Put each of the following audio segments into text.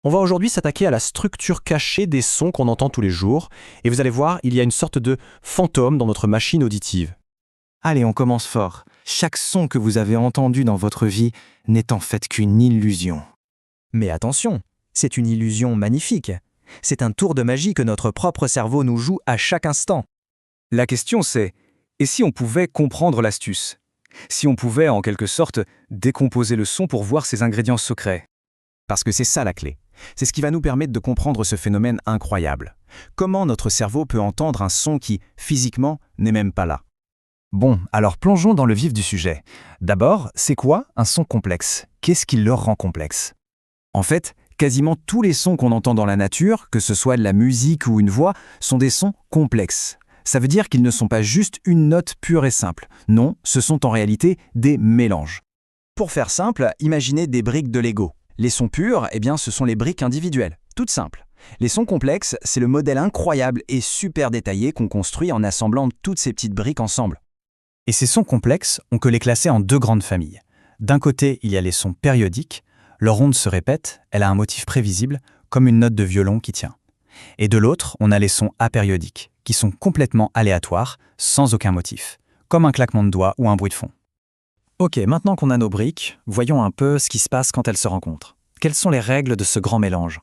On va aujourd'hui s'attaquer à la structure cachée des sons qu'on entend tous les jours, et vous allez voir, il y a une sorte de fantôme dans notre machine auditive. Allez, on commence fort. Chaque son que vous avez entendu dans votre vie n'est en fait qu'une illusion. Mais attention, c'est une illusion magnifique. C'est un tour de magie que notre propre cerveau nous joue à chaque instant. La question c'est, et si on pouvait comprendre l'astuce? Si on pouvait, en quelque sorte, décomposer le son pour voir ses ingrédients secrets? Parce que c'est ça la clé. C'est ce qui va nous permettre de comprendre ce phénomène incroyable. Comment notre cerveau peut entendre un son qui, physiquement, n'est même pas là? Bon, alors plongeons dans le vif du sujet. D'abord, c'est quoi un son complexe? Qu'est-ce qui le rend complexe? En fait, quasiment tous les sons qu'on entend dans la nature, que ce soit de la musique ou une voix, sont des sons complexes. Ça veut dire qu'ils ne sont pas juste une note pure et simple. Non, ce sont en réalité des mélanges. Pour faire simple, imaginez des briques de Lego. Les sons purs, ce sont les briques individuelles, toutes simples. Les sons complexes, c'est le modèle incroyable et super détaillé qu'on construit en assemblant toutes ces petites briques ensemble. Et ces sons complexes, on peut les classer en deux grandes familles. D'un côté, il y a les sons périodiques. Leur onde se répète, elle a un motif prévisible, comme une note de violon qui tient. Et de l'autre, on a les sons apériodiques, qui sont complètement aléatoires, sans aucun motif, comme un claquement de doigts ou un bruit de fond. Ok, maintenant qu'on a nos briques, voyons un peu ce qui se passe quand elles se rencontrent. Quelles sont les règles de ce grand mélange?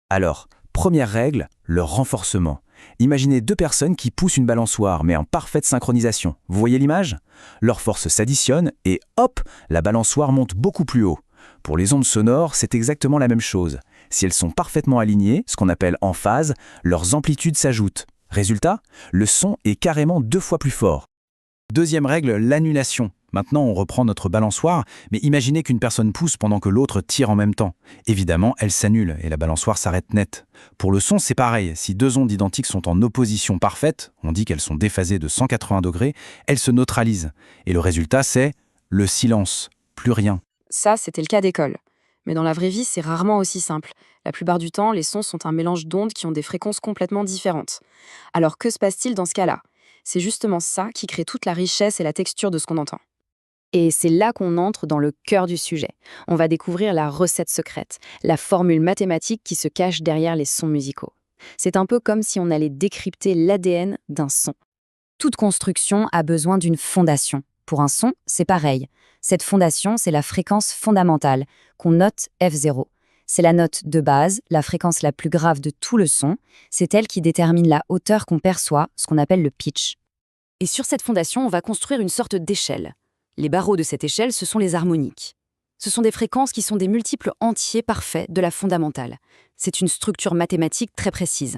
Alors, première règle, le renforcement. Imaginez deux personnes qui poussent une balançoire, mais en parfaite synchronisation. Vous voyez l'image? Leurs forces s'additionnent et hop, la balançoire monte beaucoup plus haut. Pour les ondes sonores, c'est exactement la même chose. Si elles sont parfaitement alignées, ce qu'on appelle en phase, leurs amplitudes s'ajoutent. Résultat, le son est carrément 2 fois plus fort. Deuxième règle, l'annulation. Maintenant, on reprend notre balançoire, mais imaginez qu'une personne pousse pendant que l'autre tire en même temps. Évidemment, elle s'annule et la balançoire s'arrête net. Pour le son, c'est pareil. Si deux ondes identiques sont en opposition parfaite, on dit qu'elles sont déphasées de 180 degrés, elles se neutralisent. Et le résultat, c'est le silence. Plus rien. Ça, c'était le cas d'école. Mais dans la vraie vie, c'est rarement aussi simple. La plupart du temps, les sons sont un mélange d'ondes qui ont des fréquences complètement différentes. Alors que se passe-t-il dans ce cas-là? C'est justement ça qui crée toute la richesse et la texture de ce qu'on entend. Et c'est là qu'on entre dans le cœur du sujet. On va découvrir la recette secrète, la formule mathématique qui se cache derrière les sons musicaux. C'est un peu comme si on allait décrypter l'ADN d'un son. Toute construction a besoin d'une fondation. Pour un son, c'est pareil. Cette fondation, c'est la fréquence fondamentale, qu'on note F0. C'est la note de base, la fréquence la plus grave de tout le son. C'est elle qui détermine la hauteur qu'on perçoit, ce qu'on appelle le pitch. Et sur cette fondation, on va construire une sorte d'échelle. Les barreaux de cette échelle, ce sont les harmoniques. Ce sont des fréquences qui sont des multiples entiers parfaits de la fondamentale. C'est une structure mathématique très précise.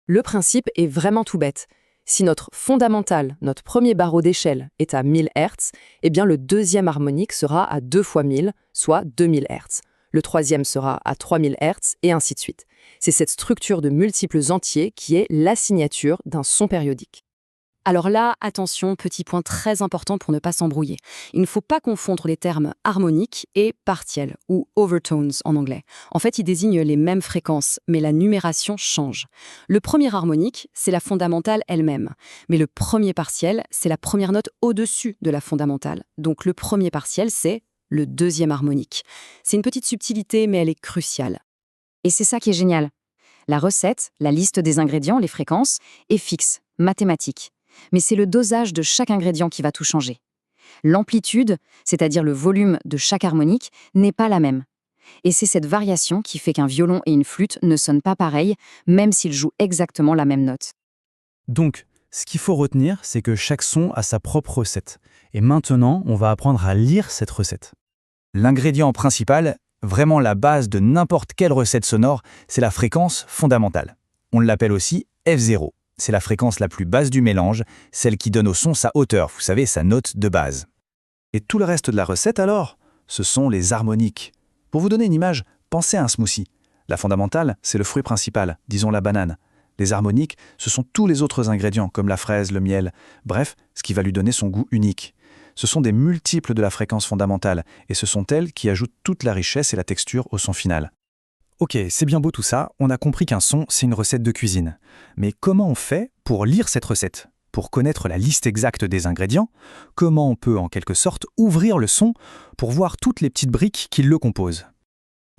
Le principe est vraiment tout bête. Si notre fondamentale, notre premier barreau d'échelle, est à 1000 Hz, le deuxième harmonique sera à 2 fois 1000, soit 2000 Hz. Le troisième sera à 3000 Hz, et ainsi de suite. C'est cette structure de multiples entiers qui est la signature d'un son périodique. Alors là, attention, petit point très important pour ne pas s'embrouiller. Il ne faut pas confondre les termes harmonique et partiel, ou overtones en anglais. En fait, ils désignent les mêmes fréquences, mais la numération change. Le premier harmonique, c'est la fondamentale elle-même. Mais le premier partiel, c'est la première note au-dessus de la fondamentale. Donc le premier partiel, c'est le deuxième harmonique. C'est une petite subtilité, mais elle est cruciale. Et c'est ça qui est génial. La recette, la liste des ingrédients, les fréquences, est fixe, mathématique. Mais c'est le dosage de chaque ingrédient qui va tout changer. L'amplitude, c'est-à-dire le volume de chaque harmonique, n'est pas la même. Et c'est cette variation qui fait qu'un violon et une flûte ne sonnent pas pareil, même s'ils jouent exactement la même note. Donc, ce qu'il faut retenir, c'est que chaque son a sa propre recette. Et maintenant, on va apprendre à lire cette recette. L'ingrédient principal, vraiment la base de n'importe quelle recette sonore, c'est la fréquence fondamentale. On l'appelle aussi F0. C'est la fréquence la plus basse du mélange, celle qui donne au son sa hauteur, vous savez, sa note de base. Et tout le reste de la recette alors, ce sont les harmoniques. Pour vous donner une image, pensez à un smoothie. La fondamentale, c'est le fruit principal, disons la banane. Les harmoniques, ce sont tous les autres ingrédients, comme la fraise, le miel, bref, ce qui va lui donner son goût unique. Ce sont des multiples de la fréquence fondamentale, et ce sont elles qui ajoutent toute la richesse et la texture au son final. Ok, c'est bien beau tout ça, on a compris qu'un son, c'est une recette de cuisine. Mais comment on fait pour lire cette recette? Pour connaître la liste exacte des ingrédients? Comment on peut, en quelque sorte, ouvrir le son pour voir toutes les petites briques qui le composent?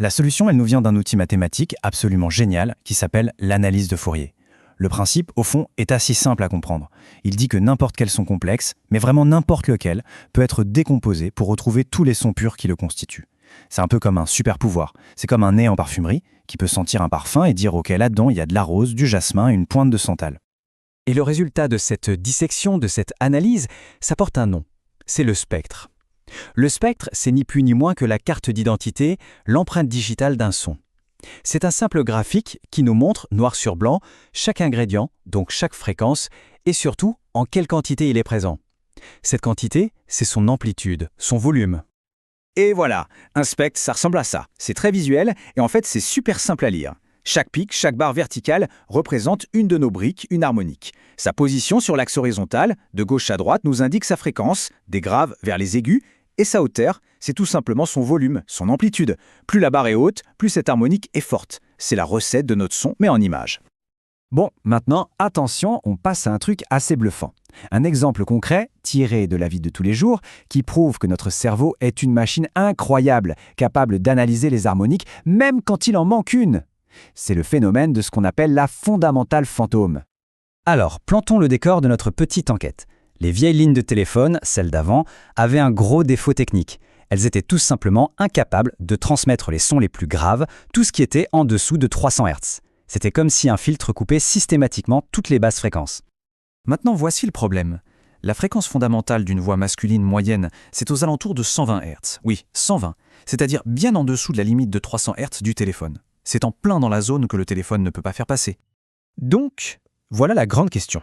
La solution, elle nous vient d'un outil mathématique absolument génial qui s'appelle l'analyse de Fourier. Le principe, au fond, est assez simple à comprendre. Il dit que n'importe quel son complexe, mais vraiment n'importe lequel, peut être décomposé pour retrouver tous les sons purs qui le constituent. C'est un peu comme un super pouvoir. C'est comme un nez en parfumerie qui peut sentir un parfum et dire « Ok, là-dedans, il y a de la rose, du jasmin et une pointe de santal ». Et le résultat de cette dissection, de cette analyse, ça porte un nom. C'est le spectre. Le spectre, c'est ni plus ni moins que la carte d'identité, l'empreinte digitale d'un son. C'est un simple graphique qui nous montre, noir sur blanc, chaque ingrédient, donc chaque fréquence, et surtout, en quelle quantité il est présent. Cette quantité, c'est son amplitude, son volume. Et voilà, un spectre, ça ressemble à ça. C'est très visuel et en fait, c'est super simple à lire. Chaque pic, chaque barre verticale représente une de nos briques, une harmonique. Sa position sur l'axe horizontal, de gauche à droite, nous indique sa fréquence, des graves vers les aigus, et sa hauteur, c'est tout simplement son volume, son amplitude. Plus la barre est haute, plus cette harmonique est forte. C'est la recette de notre son, mais en image. Bon, maintenant, attention, on passe à un truc assez bluffant. Un exemple concret, tiré de la vie de tous les jours, qui prouve que notre cerveau est une machine incroyable, capable d'analyser les harmoniques, même quand il en manque une. C'est le phénomène de ce qu'on appelle la fondamentale fantôme. Alors, plantons le décor de notre petite enquête. Les vieilles lignes de téléphone, celles d'avant, avaient un gros défaut technique. Elles étaient tout simplement incapables de transmettre les sons les plus graves, tout ce qui était en dessous de 300 Hz. C'était comme si un filtre coupait systématiquement toutes les basses fréquences. Maintenant, voici le problème. La fréquence fondamentale d'une voix masculine moyenne, c'est aux alentours de 120 Hz. Oui, 120, c'est-à-dire bien en dessous de la limite de 300 Hz du téléphone. C'est en plein dans la zone que le téléphone ne peut pas faire passer. Donc, voilà la grande question.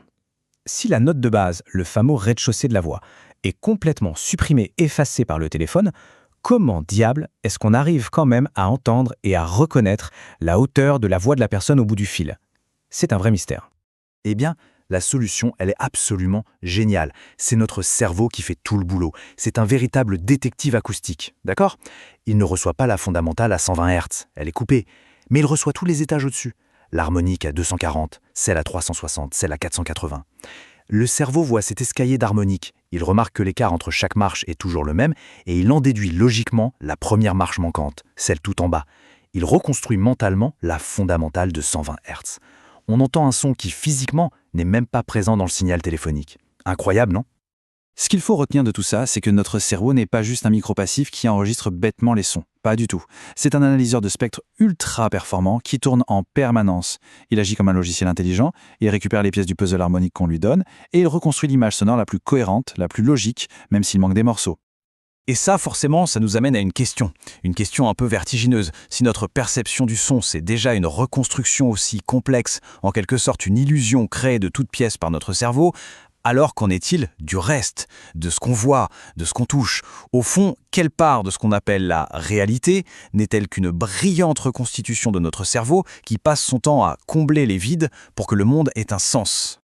Si la note de base, le fameux rez-de-chaussée de la voix, est complètement supprimée, effacée par le téléphone, comment diable est-ce qu'on arrive quand même à entendre et à reconnaître la hauteur de la voix de la personne au bout du fil? C'est un vrai mystère. Eh bien, la solution, elle est absolument géniale. C'est notre cerveau qui fait tout le boulot. C'est un véritable détective acoustique, d'accord? Il ne reçoit pas la fondamentale à 120 Hz, elle est coupée, mais il reçoit tous les étages au-dessus. L'harmonique à 240, celle à 360, celle à 480. Le cerveau voit cet escalier d'harmonique. Il remarque que l'écart entre chaque marche est toujours le même et il en déduit logiquement la première marche manquante, celle tout en bas. Il reconstruit mentalement la fondamentale de 120 Hz. On entend un son qui, physiquement, n'est même pas présent dans le signal téléphonique. Incroyable, non? Ce qu'il faut retenir de tout ça, c'est que notre cerveau n'est pas juste un micro-passif qui enregistre bêtement les sons. Pas du tout. C'est un analyseur de spectre ultra performant qui tourne en permanence. Il agit comme un logiciel intelligent, il récupère les pièces du puzzle harmonique qu'on lui donne, et il reconstruit l'image sonore la plus cohérente, la plus logique, même s'il manque des morceaux. Et ça, forcément, ça nous amène à une question un peu vertigineuse. Si notre perception du son, c'est déjà une reconstruction aussi complexe, en quelque sorte une illusion créée de toutes pièces par notre cerveau, alors qu'en est-il du reste, de ce qu'on voit, de ce qu'on touche? Au fond, quelle part de ce qu'on appelle la réalité n'est-elle qu'une brillante reconstitution de notre cerveau qui passe son temps à combler les vides pour que le monde ait un sens?